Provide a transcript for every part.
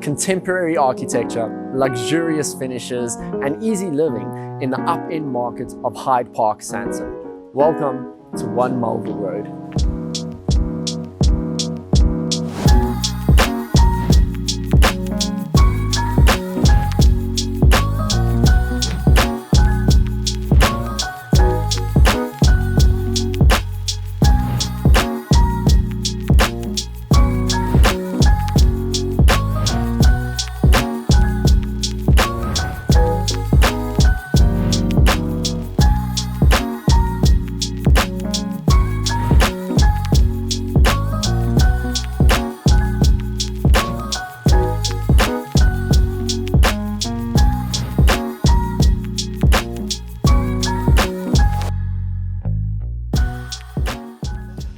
contemporary architecture, luxurious finishes, and easy living in the up-end market of Hyde Park, Sandton. Welcome to 1 Melville Road.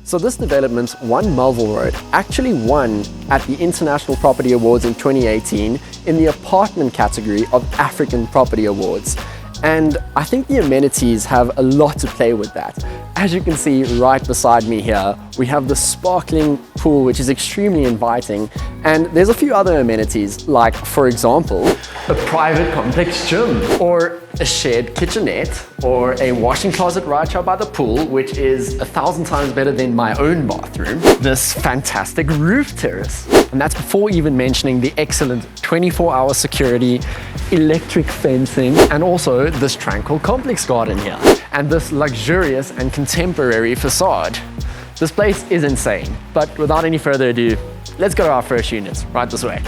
So this development, 1 Melville Road, actually won at the International Property Awards in 2018 in the apartment category of African Property Awards. And I think the amenities have a lot to play with that. As you can see right beside me here, we have the sparkling pool, which is extremely inviting. And there's a few other amenities, like, for example, a private complex gym, or a shared kitchenette, or a washing closet right out by the pool, which is 1,000 times better than my own bathroom. This fantastic roof terrace. And that's before even mentioning the excellent 24-hour security, electric fencing, and also this tranquil complex garden here. And this luxurious and contemporary facade. This place is insane, but without any further ado, let's go to our first unit, right this way.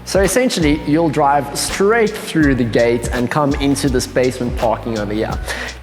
So essentially, you'll drive straight through the gate and come into this basement parking over here.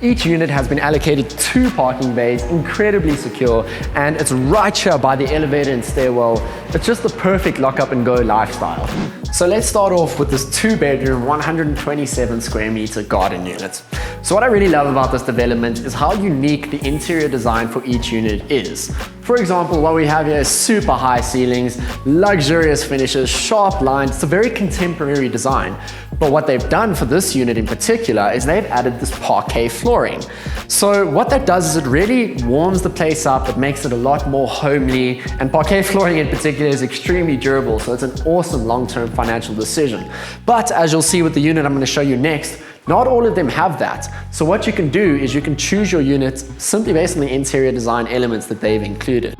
Each unit has been allocated 2 parking bays, incredibly secure, and it's right here by the elevator and stairwell. It's just the perfect lock up and go lifestyle. So let's start off with this 2-bedroom, 127 square meter garden unit. So what I really love about this development is how unique the interior design for each unit is. For example, what we have here is super high ceilings, luxurious finishes, sharp lines. It's a very contemporary design. But what they've done for this unit in particular is they've added this parquet flooring. So what that does is it really warms the place up, it makes it a lot more homely, and parquet flooring in particular is extremely durable, so it's an awesome long-term financial decision. But as you'll see with the unit I'm going to show you next, not all of them have that. So what you can do is you can choose your unit simply based on the interior design elements that they've included.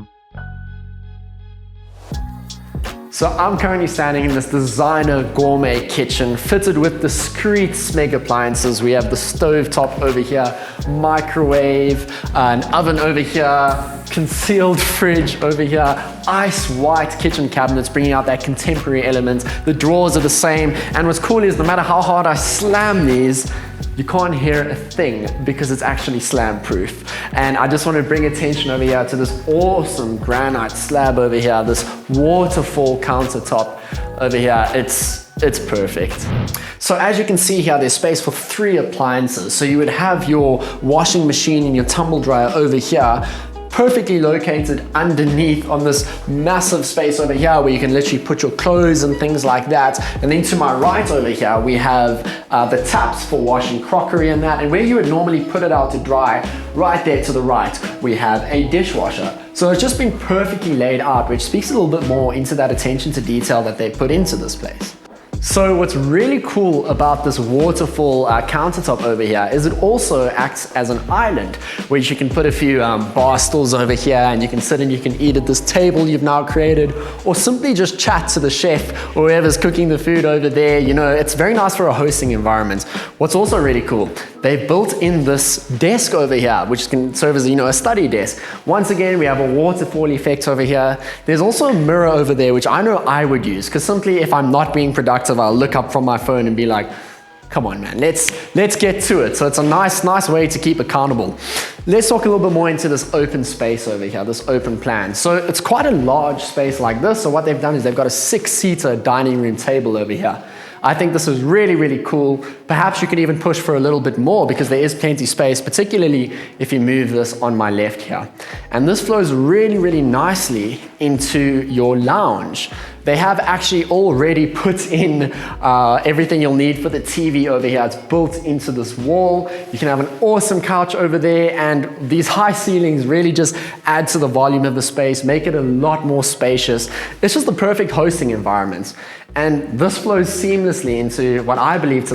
So I'm currently standing in this designer gourmet kitchen fitted with discreet Smeg appliances. We have the stove top over here, microwave, an oven over here, concealed fridge over here, ice white kitchen cabinets bringing out that contemporary element. The drawers are the same, and what's cool is no matter how hard I slam these, you can't hear a thing because it's actually slam proof. And I just want to bring attention over here to this awesome granite slab over here, this waterfall countertop over here. It's perfect. So as you can see here, there's space for 3 appliances. So you would have your washing machine and your tumble dryer over here, perfectly located underneath on this massive space over here where you can literally put your clothes and things like that. And then to my right over here, we have the taps for washing crockery and that. And where you would normally put it out to dry, right there to the right, we have a dishwasher. So it's just been perfectly laid out, which speaks a little bit more into that attention to detail that they put into this place. So what's really cool about this waterfall countertop over here is it also acts as an island where you can put a few bar stools over here and you can sit and you can eat at this table you've now created, or simply just chat to the chef or whoever's cooking the food over there. You know, it's very nice for a hosting environment. What's also really cool, they've built in this desk over here, which can serve as, a study desk. Once again, we have a waterfall effect over here. There's also a mirror over there, which I know I would use, because simply if I'm not being productive, I'll look up from my phone and be like, come on man, let's get to it. So it's a nice way to keep accountable. Let's talk a little bit more into this open space over here, this open plan. So it's quite a large space like this. So what they've done is they've got a 6-seater dining room table over here. I think this is really, really cool. Perhaps you can even push for a little bit more because there is plenty space, particularly if you move this on my left here. And this flows really, really nicely into your lounge. They have actually already put in everything you'll need for the TV over here. It's built into this wall. You can have an awesome couch over there, and these high ceilings really just add to the volume of the space, make it a lot more spacious. It's just the perfect hosting environment. And this flows seamlessly into what I believe to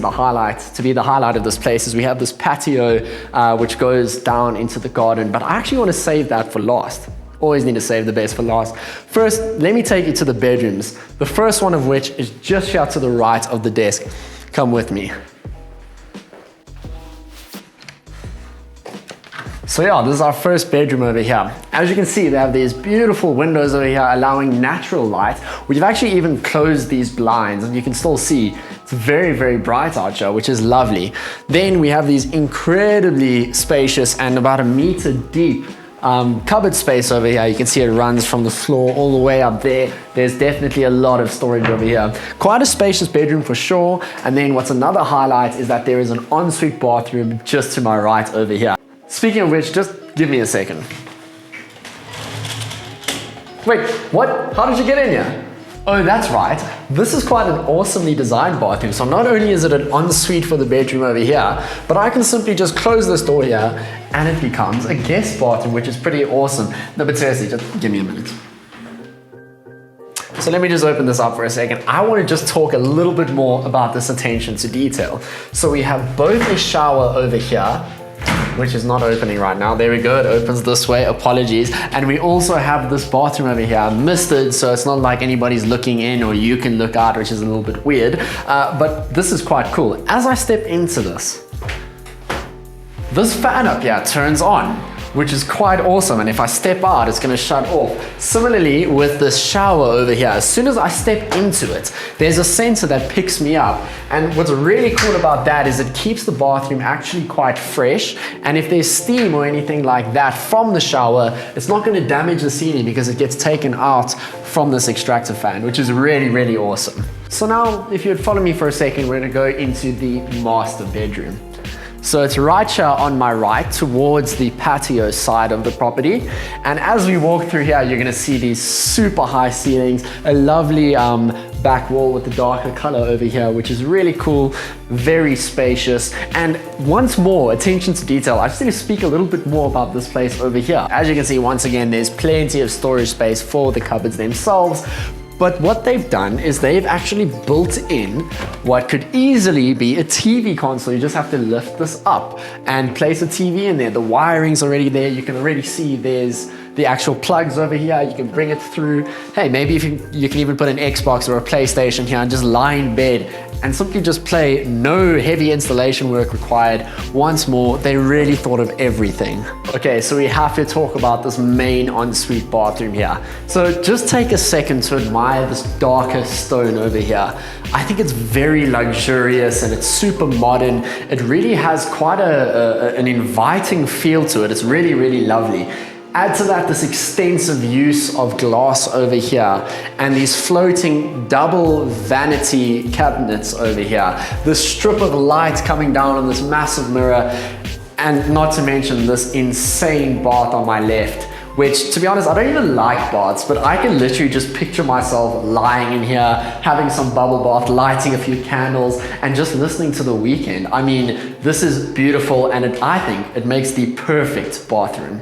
be the highlight of this place. Is we have this patio which goes down into the garden, but I actually want to save that for last. Always need to save the best for last. First, let me take you to the bedrooms. The first one of which is just here to the right of the desk. Come with me. So yeah, this is our first bedroom over here. As you can see, they have these beautiful windows over here allowing natural light. We've actually even closed these blinds and you can still see it's very, very bright out here, which is lovely. Then we have these incredibly spacious and about 1 meter deep cupboard space over here. You can see it runs from the floor all the way up there. There's definitely a lot of storage over here. Quite a spacious bedroom for sure. And then what's another highlight is that there is an ensuite bathroom just to my right over here. Speaking of which, just give me a second. Wait, what? How did you get in here? Oh, that's right. This is quite an awesomely designed bathroom. So not only is it an ensuite for the bedroom over here, but I can simply just close this door here and it becomes a guest bathroom, which is pretty awesome. No, but seriously, just give me a minute. So let me just open this up for a second. I want to just talk a little bit more about this attention to detail. So we have both a shower over here, which is not opening right now. There we go, it opens this way, apologies. And we also have this bathroom over here, misted, so it's not like anybody's looking in or you can look out, which is a little bit weird. But this is quite cool. As I step into this fan up here turns on, which is quite awesome. And if I step out, it's gonna shut off. Similarly with this shower over here, as soon as I step into it, there's a sensor that picks me up. And what's really cool about that is it keeps the bathroom actually quite fresh. And if there's steam or anything like that from the shower, it's not gonna damage the ceiling because it gets taken out from this extractor fan, which is really, really awesome. So now, if you would follow me for a second, we're gonna go into the master bedroom. So it's right here on my right towards the patio side of the property. And as we walk through here, you're gonna see these super high ceilings, a lovely back wall with the darker color over here, which is really cool, very spacious. And once more, attention to detail. I just need to speak a little bit more about this place over here. As you can see, once again, there's plenty of storage space for the cupboards themselves. But what they've done is they've actually built in what could easily be a TV console. You just have to lift this up and place a TV in there. The wiring's already there. You can already see there's the actual plugs over here. You can bring it through. Hey, maybe if you can even put an Xbox or a PlayStation here and just lie in bed and simply just play. No heavy installation work required. Once more, they really thought of everything. Okay, so we have to talk about this main ensuite bathroom here. So just take a second to admire this darker stone over here. I think it's very luxurious and it's super modern. It really has quite an inviting feel to it. It's really, really lovely. Add to that this extensive use of glass over here and these floating double vanity cabinets over here. This strip of light coming down on this massive mirror, and not to mention this insane bath on my left, which, to be honest, I don't even like baths, but I can literally just picture myself lying in here, having some bubble bath, lighting a few candles, and just listening to The Weeknd. I mean, this is beautiful, and I think it makes the perfect bathroom.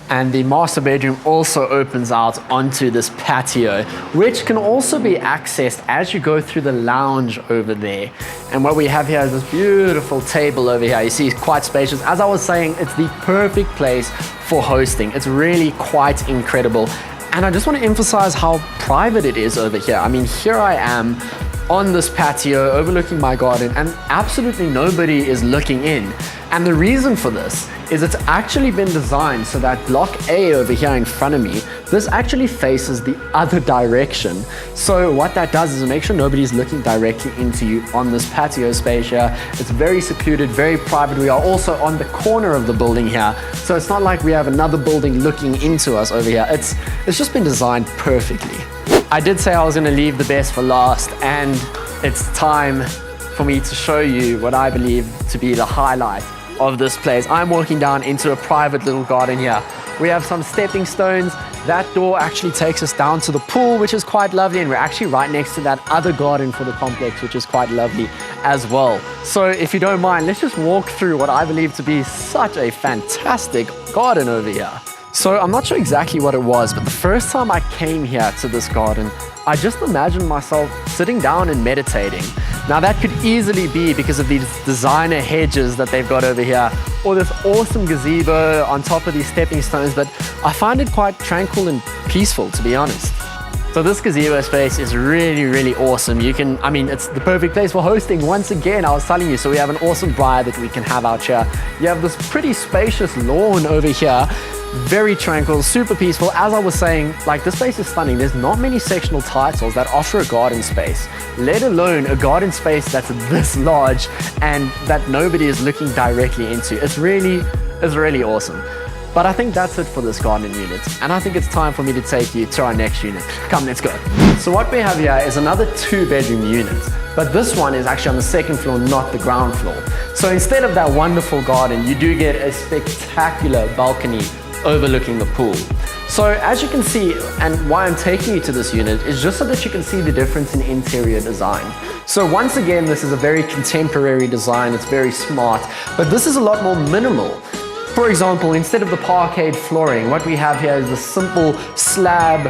And the master bedroom also opens out onto this patio, which can also be accessed as you go through the lounge over there. And what we have here is this beautiful table over here. You see, it's quite spacious. As I was saying, it's the perfect place for hosting. It's really quite incredible. And I just want to emphasize how private it is over here. I mean, here I am on this patio overlooking my garden and absolutely nobody is looking in. And the reason for this is it's actually been designed so that block A over here in front of me, this actually faces the other direction. So what that does is make sure nobody's looking directly into you on this patio space here. It's very secluded, very private. We are also on the corner of the building here. So it's not like we have another building looking into us over here. It's just been designed perfectly. I did say I was going to leave the best for last, and it's time for me to show you what I believe to be the highlight of this place. I'm walking down into a private little garden here. We have some stepping stones. That door actually takes us down to the pool, which is quite lovely, and we're actually right next to that other garden for the complex, which is quite lovely as well. So if you don't mind, let's just walk through what I believe to be such a fantastic garden over here. So I'm not sure exactly what it was, but the first time I came here to this garden, I just imagined myself sitting down and meditating. Now that could easily be because of these designer hedges that they've got over here, or this awesome gazebo on top of these stepping stones, but I find it quite tranquil and peaceful, to be honest. So this gazebo space is really, really awesome. It's the perfect place for hosting. Once again, I was telling you, so we have an awesome braai that we can have out here. You have this pretty spacious lawn over here. Very tranquil, super peaceful. As I was saying, like, this space is stunning. There's not many sectional titles that offer a garden space, let alone a garden space that's this large and that nobody is looking directly into. It's really awesome. But I think that's it for this garden unit, and I think it's time for me to take you to our next unit. Come, let's go. So what we have here is another 2-bedroom unit, but this one is actually on the second floor, not the ground floor. So instead of that wonderful garden, you do get a spectacular balcony overlooking the pool. So as you can see, and why I'm taking you to this unit is just so that you can see the difference in interior design. So once again, this is a very contemporary design. It's very smart, but this is a lot more minimal. For example, instead of the parquet flooring, what we have here is a simple slab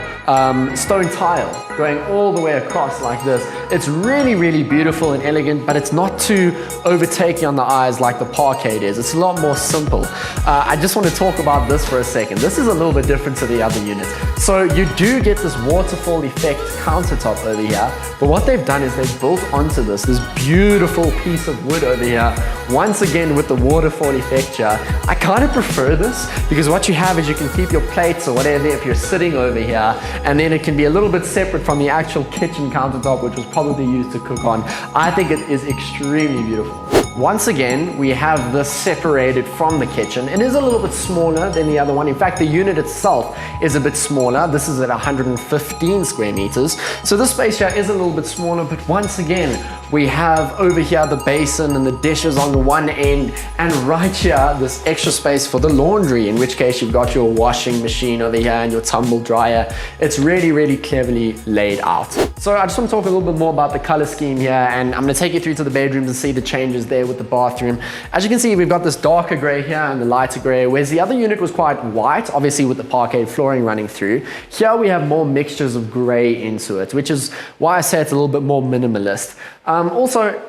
stone tile going all the way across like this. It's really, really beautiful and elegant, but it's not too overtaking on the eyes like the parquet is. It's a lot more simple. I just want to talk about this for a second. This is a little bit different to the other units. So you do get this waterfall effect countertop over here, but what they've done is they've built onto this beautiful piece of wood over here, once again with the waterfall effect here. I kind of prefer this because what you have is you can keep your plates or whatever if you're sitting over here, and then it can be a little bit separate from the actual kitchen countertop, which was probably used to cook on. I think it is extremely beautiful. Once again, we have this separated from the kitchen. It is a little bit smaller than the other one. In fact, the unit itself is a bit smaller. This is at 115 square meters. So this space here is a little bit smaller, but once again, we have over here the basin and the dishes on the one end, and right here, this extra space for the laundry, in which case you've got your washing machine over here and your tumble dryer. It's really, really cleverly laid out. So I just want to talk a little bit more about the color scheme here, and I'm going to take you through to the bedrooms and see the changes there with the bathroom. As you can see, we've got this darker gray here and the lighter gray, whereas the other unit was quite white, obviously with the parquet flooring running through. Here we have more mixtures of gray into it, which is why I say it's a little bit more minimalist. Also,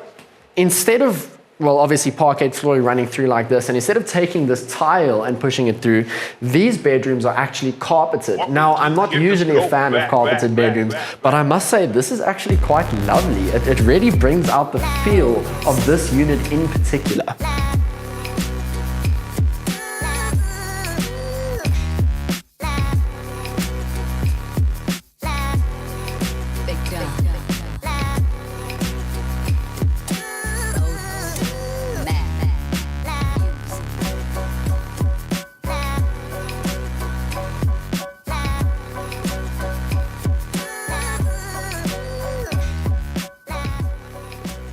instead of, well, obviously parquet flooring running through like this, and instead of taking this tile and pushing it through, these bedrooms are actually carpeted. Now, I'm not usually a fan of carpeted bedrooms, but I must say this is actually quite lovely. It really brings out the feel of this unit in particular.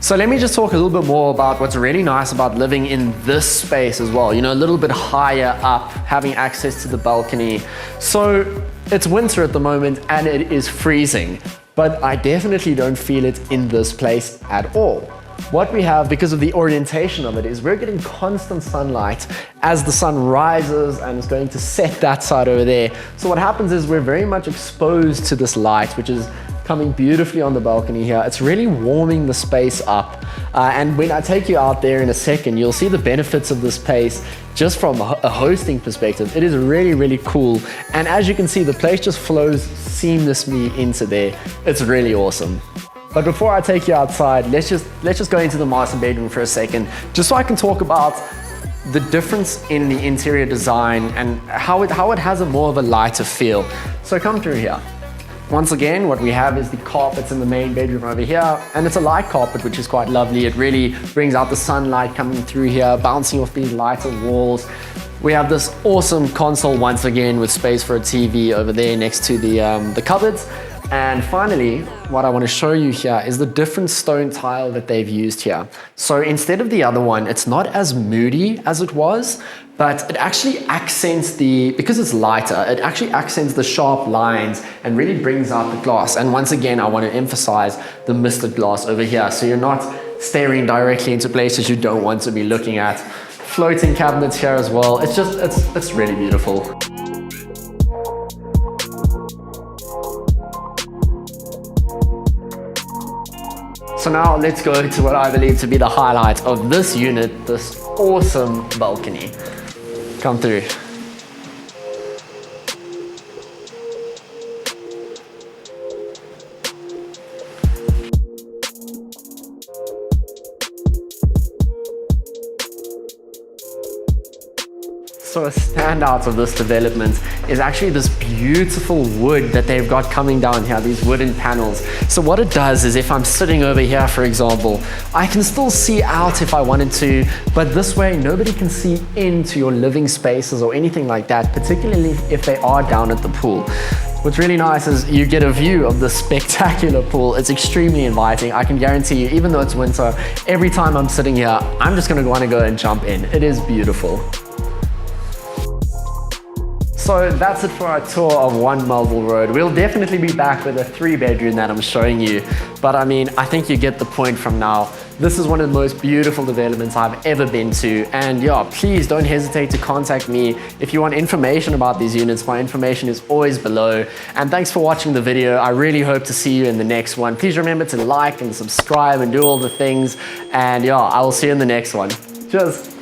So let me just talk a little bit more about what's really nice about living in this space as well. You know, a little bit higher up, having access to the balcony. So it's winter at the moment and it is freezing, but I definitely don't feel it in this place at all. What we have, because of the orientation of it, is we're getting constant sunlight as the sun rises and is going to set that side over there. So what happens is we're very much exposed to this light, which is coming beautifully on the balcony here. It's really warming the space up. And when I take you out there in a second, you'll see the benefits of this space just from a hosting perspective. It is really, really cool. And as you can see, the place just flows seamlessly into there. It's really awesome. But before I take you outside, let's just go into the master bedroom for a second, just so I can talk about the difference in the interior design and how it has a more of a lighter feel. So come through here. Once again, what we have is the carpets in the main bedroom over here, and it's a light carpet, which is quite lovely. It really brings out the sunlight coming through here, bouncing off these lighter walls. We have this awesome console once again with space for a TV over there next to the cupboards. And finally, what I want to show you here is the different stone tile that they've used here. So instead of the other one, it's not as moody as it was, but it actually accents because it's lighter, it actually accents the sharp lines and really brings out the glass. And once again, I want to emphasize the misted glass over here. So you're not staring directly into places you don't want to be looking at. Floating cabinets here as well. It's really beautiful. So now let's go to what I believe to be the highlight of this unit, this awesome balcony. Come through. So a standout of this development is actually this beautiful wood that they've got coming down here, these wooden panels. So what it does is if I'm sitting over here, for example, I can still see out if I wanted to, but this way nobody can see into your living spaces or anything like that, particularly if they are down at the pool. What's really nice is you get a view of the spectacular pool. It's extremely inviting. I can guarantee you, even though it's winter, every time I'm sitting here, I'm just gonna want to go and jump in. It is beautiful. So that's it for our tour of 1 Melville Road. We'll definitely be back with a 3-bedroom that I'm showing you. But I mean, I think you get the point from now. This is one of the most beautiful developments I've ever been to. And yeah, please don't hesitate to contact me if you want information about these units. My information is always below. And thanks for watching the video. I really hope to see you in the next one. Please remember to like and subscribe and do all the things. And yeah, I will see you in the next one. Cheers.